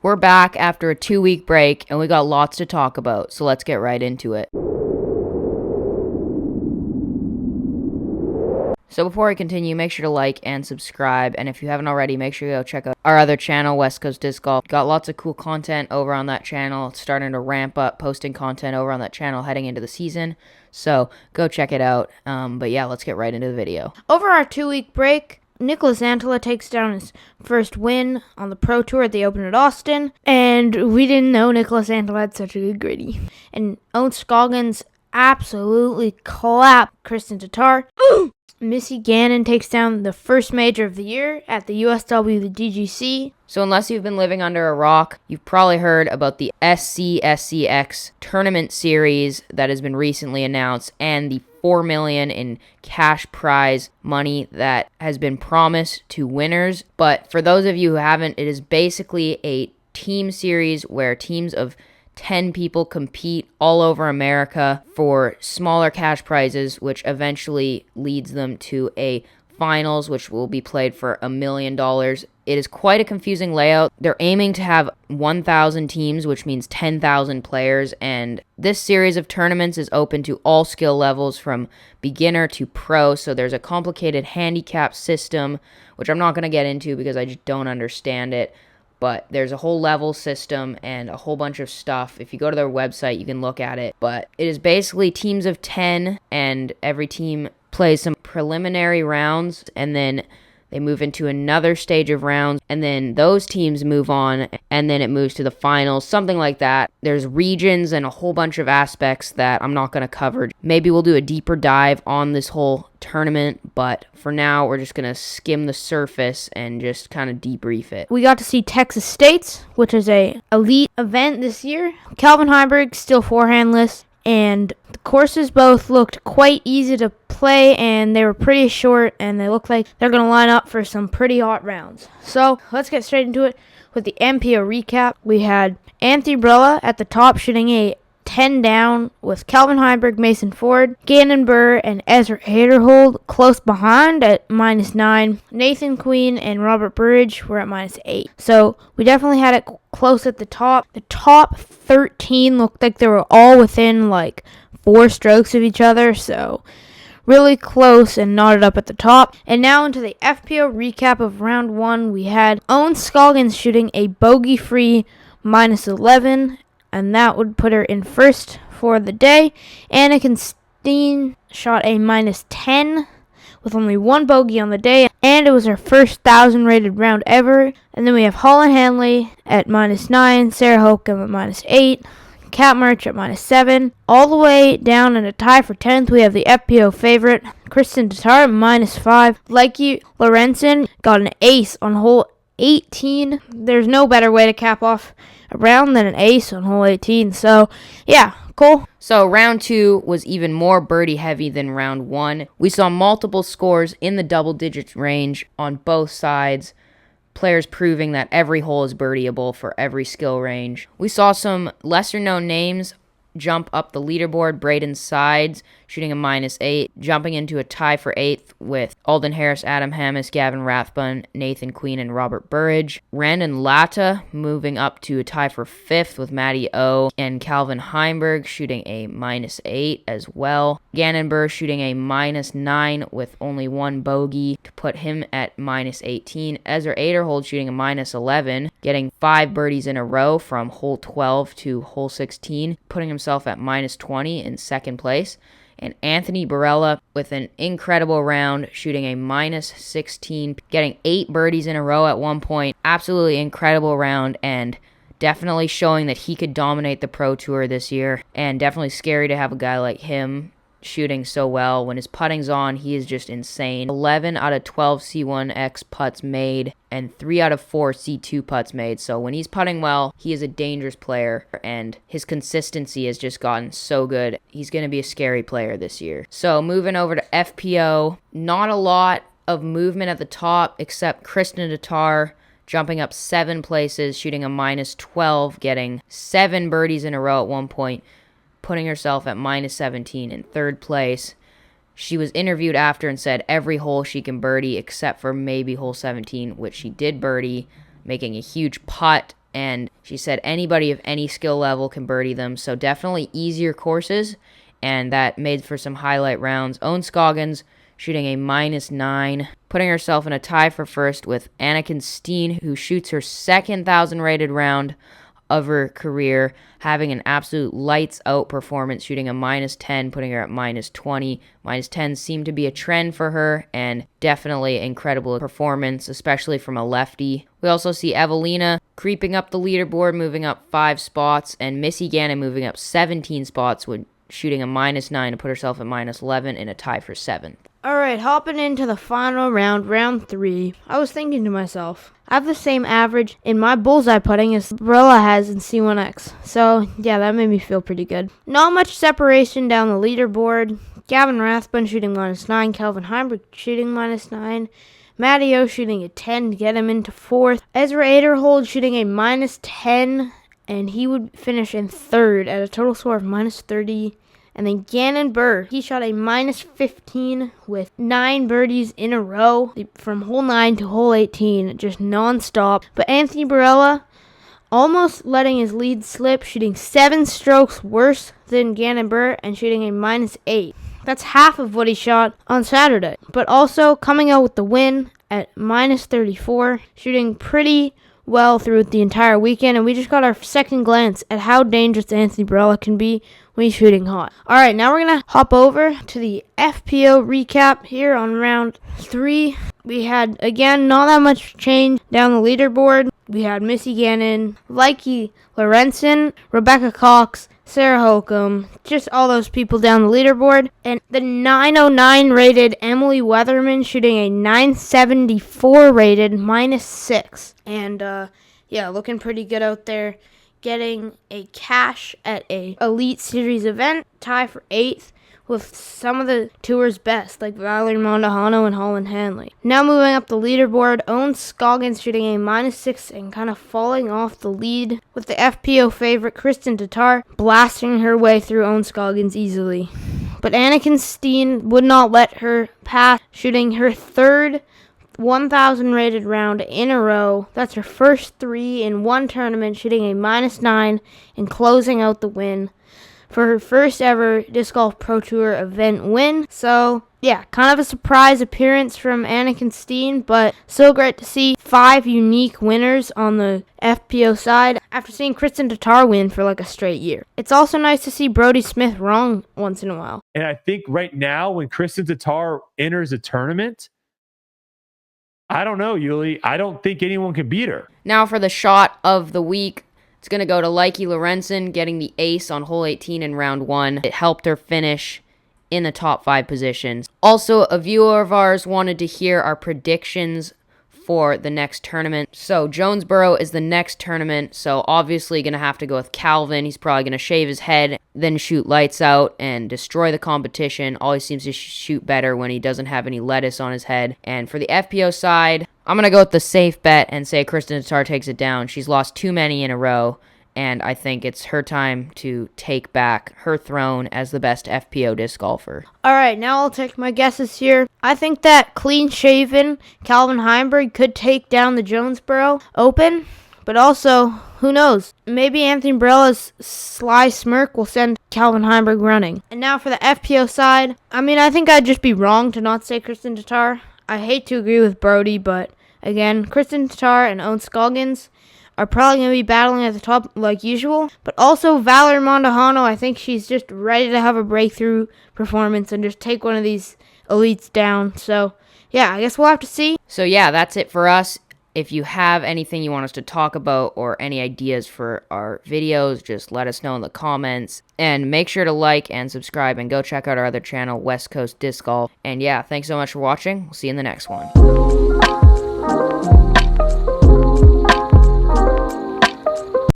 We're back after a 2-week break, and we got lots to talk about, so let's get right into it. So before I continue, make sure to like and subscribe, and if you haven't already, make sure you go check out our other channel, West Coast Disc Golf. Got lots of cool content over on that channel. It's starting to ramp up posting content over on that channel heading into the season, so go check it out. But yeah, let's get right into the video. Over our 2-week break, Nicholas Antela takes down his first win on the Pro Tour at the Open at Austin, and we didn't know Nicholas Antela had such a good gritty. And Owen Scoggins absolutely clapped Kristen Tatar. Missy Gannon takes down the first major of the year at the USW, the DGC. So unless you've been living under a rock, you've probably heard about the SCCX tournament series that has been recently announced and the $4 million in cash prize money that has been promised to winners. But for those of you who haven't, it is basically a team series where teams of 10 people compete all over America for smaller cash prizes, which eventually leads them to a finals, which will be played for $1 million. It is quite a confusing layout. They're aiming to have 1,000 teams, which means 10,000 players, and this series of tournaments is open to all skill levels from beginner to pro, so there's a complicated handicap system, which I'm not going to get into because I just don't understand it. But there's a whole level system and a whole bunch of stuff. If you go to their website, you can look at it. But it is basically teams of 10, and every team plays some preliminary rounds, and then they move into another stage of rounds, and then those teams move on, and then it moves to the finals, something like that. There's regions and a whole bunch of aspects that I'm not going to cover. Maybe we'll do a deeper dive on this whole tournament, but for now, we're just going to skim the surface and just kind of debrief it. We got to see Texas States, which is a elite event this year. Calvin Heiberg still forehandless, and the courses both looked quite easy to play, and they were pretty short, and they look like they're going to line up for some pretty hot rounds. So let's get straight into it with the MPO recap. We had Anthony Brella at the top shooting a 10 down with Calvin Heiberg, Mason Ford, Gannon Burr, and Ezra Haderhold close behind at -9. Nathan Queen and Robert Burridge were at -8. So we definitely had it close at the top. The top 13 looked like they were all within like 4 strokes of each other, so really close and knotted up at the top. And now into the FPO recap of round 1, we had Owen Scoggins shooting a bogey-free -11, and that would put her in first for the day. Anna Steen shot a -10 with only 1 bogey on the day, and it was her first 1,000 rated round ever. And then we have Holland Hanley at -9, Sarah Holcomb at -8, Kat Murch at -7. All the way down in a tie for 10th, we have the FPO favorite, Kristen Tatar at -5. Likey Lorenzen got an ace on hole 18. There's no better way to cap off a round than an ace on hole 18. So, yeah, cool. So round 2 was even more birdie heavy than round 1. We saw multiple scores in the double digits range on both sides. Players proving that every hole is birdieable for every skill range. We saw some lesser known names jump up the leaderboard. Braden Sides shooting a -8, jumping into a tie for 8th with Alden Harris, Adam Hammis, Gavin Rathbun, Nathan Queen, and Robert Burridge. Randon Latta moving up to a tie for 5th with Matty O and Calvin Heimberg shooting a -8 as well. Gannon Burr shooting a -9 with only 1 bogey to put him at -18. Ezra Aderhold shooting a -11, getting 5 birdies in a row from hole 12 to hole 16, putting himself at -20 in second place. And Anthony Barella with an incredible round, shooting a -16, getting 8 birdies in a row at one point. Absolutely incredible round, and definitely showing that he could dominate the Pro Tour this year. And definitely scary to have a guy like him shooting so well. When his putting's on, he is just insane. 11 out of 12 C1X putts made and 3 out of 4 C2 putts made. So when he's putting well, he is a dangerous player, and his consistency has just gotten so good. He's going to be a scary player this year. So moving over to FPO, not a lot of movement at the top except Kristen Tatar jumping up 7 places, shooting a -12, getting 7 birdies in a row at one point, putting herself at -17 in third place. She was interviewed after and said every hole she can birdie except for maybe hole 17, which she did birdie, making a huge putt and she said anybody of any skill level can birdie them, so definitely easier courses, and that made for some highlight rounds. Owen Scoggins shooting a -9, putting herself in a tie for first with Anniken Steen, who shoots her second 1,000 rated round of her career, having an absolute lights out performance, shooting a -10, putting her at -20. -10 seemed to be a trend for her, and definitely incredible performance, especially from a lefty. We also see Evelina creeping up the leaderboard, moving up 5 spots, and Missy Gannon moving up 17 spots with shooting a -9 to put herself at -11 in a tie for 7th. Alright, hopping into the final round, round 3. I was thinking to myself, I have the same average in my bullseye putting as Barella has in C1X. So, yeah, that made me feel pretty good. Not much separation down the leaderboard. Gavin Rathbun shooting -9, Calvin Heimberg shooting -9, Matty O shooting a 10 to get him into 4th. Ezra Aderhold shooting a -10, and he would finish in 3rd at a total score of -30. And then Gannon Burr, he shot a -15 with 9 birdies in a row from hole 9 to hole 18, just non-stop. But Anthony Barella almost letting his lead slip, shooting 7 strokes worse than Gannon Burr and shooting a -8. That's half of what he shot on Saturday. But also coming out with the win at -34, shooting pretty well through the entire weekend, and we just got our second glance at how dangerous Anthony Barella can be when he's shooting hot. Alright, now we're going to hop over to the FPO recap here on round 3. We had, again, not that much change down the leaderboard. We had Missy Gannon, Likey Lorenzen, Rebecca Cox, Sarah Holcomb, just all those people down the leaderboard. And the 909 rated Emily Weatherman shooting a 974 rated -6. And, yeah, looking pretty good out there. Getting a cash at a Elite Series event, tie for 8th with some of the tour's best, like Valerie Mondahano and Holland Hanley. Now moving up the leaderboard, Owen Scoggins shooting a -6 and kind of falling off the lead, with the FPO favorite Kristen Tatar blasting her way through Owen Scoggins easily. But Anniken Steen would not let her pass, shooting her 3rd 1,000 rated round in a row. That's her first 3 in one tournament, shooting a -9 and closing out the win for her first ever Disc Golf Pro Tour event win. So, yeah, kind of a surprise appearance from Anniken Steen, but so great to see 5 unique winners on the FPO side after seeing Kristen Tatar win for like a straight year. It's also nice to see Brody Smith wrong once in a while. And I think right now when Kristen Tatar enters a tournament, I don't know, Yuli. I don't think anyone can beat her. Now for the shot of the week. It's going to go to Likey Lorenzen, getting the ace on hole 18 in round 1. It helped her finish in the top 5 positions. Also, a viewer of ours wanted to hear our predictions for the next tournament. So Jonesboro is the next tournament, so obviously going to have to go with Calvin. He's probably going to shave his head, then shoot lights out and destroy the competition. Always seems to shoot better when he doesn't have any lettuce on his head. And for the FPO side, I'm going to go with the safe bet and say Kristen Tatar takes it down. She's lost too many in a row, and I think it's her time to take back her throne as the best FPO disc golfer. Alright, now I'll take my guesses here. I think that clean-shaven Calvin Heimberg could take down the Jonesboro Open, but also, who knows? Maybe Anthony Barella's sly smirk will send Calvin Heimberg running. And now for the FPO side, I think I'd just be wrong to not say Kristen Tatar. I hate to agree with Brody, but again, Kristen Tatar and Owen Scoggins are probably going to be battling at the top like usual. But also Valerie Mondahano, I think she's just ready to have a breakthrough performance and just take one of these elites down. So, yeah, I guess we'll have to see. So, yeah, that's it for us. If you have anything you want us to talk about or any ideas for our videos, just let us know in the comments. And make sure to like and subscribe and go check out our other channel, West Coast Disc Golf. And yeah, thanks so much for watching. We'll see you in the next one.